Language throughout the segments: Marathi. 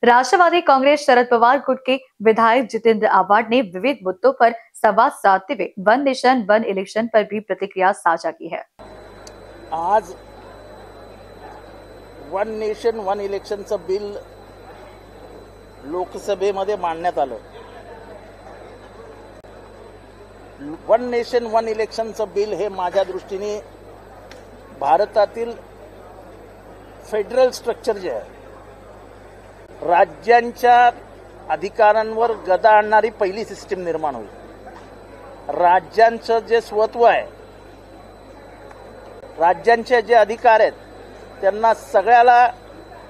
राष्ट्रवादी कांग्रेस शरद पवार गुट के विधायक जितेंद्र आव्हाड ने विविध मुद्दों पर संवाद साधते हुए वन नेशन वन इलेक्शन पर भी प्रतिक्रिया साझा की है। आज वन नेशन वन इलेक्शनचं बिल लोकसभेमध्ये मांडण्यात आलं। वन नेशन वन इलेक्शनचं बिल हे माझ्या दृष्टीने भारतातील फेडरल स्ट्रक्चर जे आहे, राज्यांच्या अधिकारांवर गदा आणणारी पहिली सिस्टीम निर्माण होईल। राज्यांचं जे स्वत्व आहे, राज्यांचे जे अधिकार आहेत, त्यांना सगळ्याला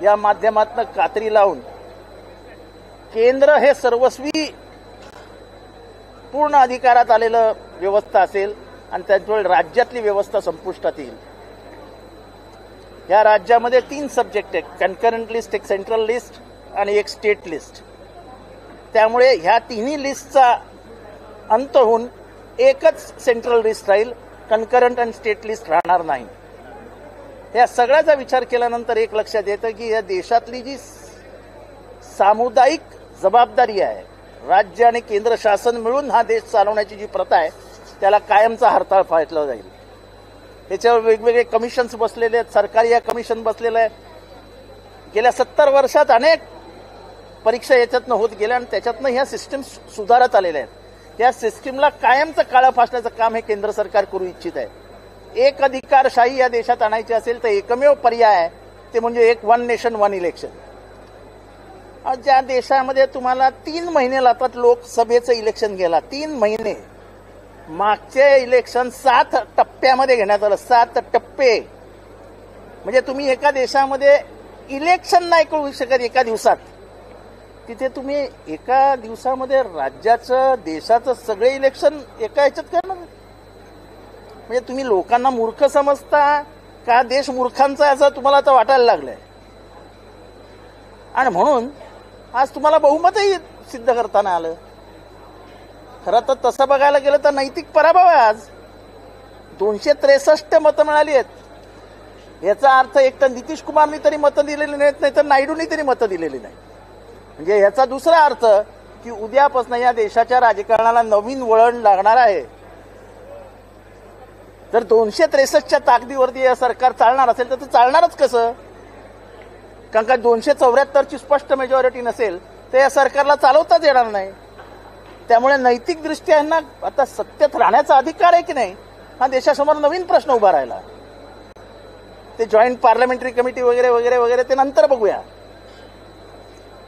या माध्यमातून कात्री लावून केंद्र हे सर्वस्वी पूर्ण अधिकारात आलेलं व्यवस्था असेल आणि त्यामुळे राज्यातली व्यवस्था संपुष्टात येईल। या राज्यामध्ये 3 सब्जेक्ट आहेत, कन्करंट लिस्ट, एक सेंट्रल लिस्ट आणि एक स्टेट लिस्ट। त्यामुळे ह्या तिन्ही लिस्टचा अंत होऊन एकच सेंट्रल लिस्ट राहील, कन्करंट आणि स्टेट लिस्ट राहणार नाही। या सगळ्याचा विचार केल्यानंतर एक लक्षात येतं की या देशातली जी सामुदायिक जबाबदारी आहे, राज्य आणि केंद्र शासन मिळून हा देश चालवण्याची जी प्रथा आहे, त्याला कायमचा हरताळ फाटला जाईल। त्याच्यावर वेगवेगळे कमिशन्स बसलेले आहेत, सरकारी या कमिशन बसलेलं आहे। गेल्या 70 वर्षात अनेक परीक्षा याच्यातनं होत गेल्या आणि त्याच्यातनं ह्या सिस्टीम सुधारत आलेल्या आहेत। या सिस्टीमला कायमचं काळं फासण्याचं काम हे केंद्र सरकार करू इच्छित आहे। एक अधिकारशाही या देशात आणायची असेल तर एकमेव पर्याय आहे ते म्हणजे एक वन नेशन वन इलेक्शन। ज्या देशामध्ये तुम्हाला 3 महिने लागतात लोकसभेचं इलेक्शन गेला, 3 महिने। मागचे इलेक्शन 7 टप्प्यामध्ये घेण्यात आलं, 7 टप्पे। म्हणजे तुम्ही एका देशामध्ये इलेक्शन नाही करू शकत एका दिवसात, तिथे तुम्ही एका दिवसामध्ये राज्याचं देशाचं सगळे इलेक्शन एका ह्याच्यात करणार। म्हणजे तुम्ही लोकांना मूर्ख समजता का देश मूर्खांचा असं तुम्हाला आता वाटायला लागलंय। आणि म्हणून आज तुम्हाला बहुमतही सिद्ध करताना आलं। खरं तर तसं बघायला गेलं तर नैतिक पराभव आहे। आज 263 मतं मिळाली आहेत। याचा अर्थ एक तर नितीश कुमारनी तरी मतं दिलेली नाहीत, नाही तर नायडूंनी तरी मतं दिलेली नाही। म्हणजे याचा दुसरा अर्थ की उद्यापासून या देशाच्या राजकारणाला नवीन वळण लागणार आहे। जर 263च्या ताकदीवरती या सरकार चालणार असेल तर ते चालणारच कसं? कारण का 274ची स्पष्ट मेजॉरिटी नसेल तर या सरकारला चालवताच येणार नाही। त्यामुळे नैतिकदृष्ट्या यांना आता सत्तेत राहण्याचा अधिकार आहे की नाही, हा देशासमोर नवीन प्रश्न उभा राहिला। ते जॉईंट पार्लमेंटरी कमिटी वगैरे वगैरे वगैरे ते नंतर बघूया।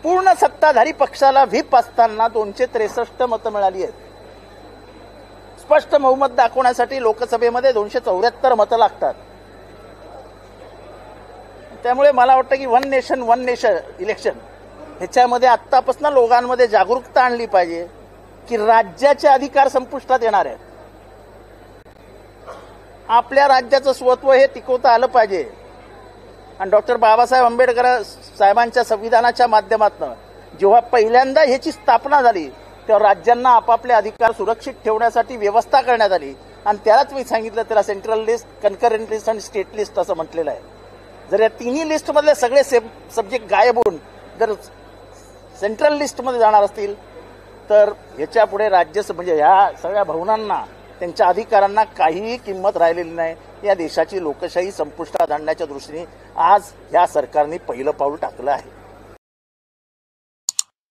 पूर्ण सत्ताधारी पक्षाला व्हीप असताना 263 मतं मिळाली आहेत। स्पष्ट बहुमत दाखवण्यासाठी लोकसभेमध्ये 274 मतं लागतात। त्यामुळे मला वाटतं की वन नेशन इलेक्शन ह्याच्यामध्ये आत्तापासून लोकांमध्ये जागरूकता आणली पाहिजे की राज्याचे अधिकार संपुष्टात येणार आहेत। आपल्या राज्याचं स्वत्व हे टिकवता आलं पाहिजे। आणि डॉक्टर बाबासाहेब आंबेडकर साहेबांच्या संविधानाच्या माध्यमातून जेव्हा पहिल्यांदा ह्याची स्थापना झाली तेव्हा राज्यांना आपापले अधिकार सुरक्षित ठेवण्यासाठी व्यवस्था करण्यात आली आणि त्यालाच मी सांगितलं त्याला सेंट्रल लिस्ट, कन्करंट लिस्ट आणि स्टेट लिस्ट असं म्हटलेलं आहे। जर या तिन्ही लिस्टमधले सगळे सब्जेक्ट गायब होऊन जर सेंट्रल लिस्टमध्ये जाणार असतील तर ह्याच्या पुढे राज्य म्हणजे ह्या सगळ्या भवनांना, त्यांच्या अधिकारांना काहीही किंमत राहिलेली नाही। या देशाची लोकशाही संपुष्टात आणण्याच्या दृष्टीने आज या सरकारने पहिलं पाऊल टाकलं आहे।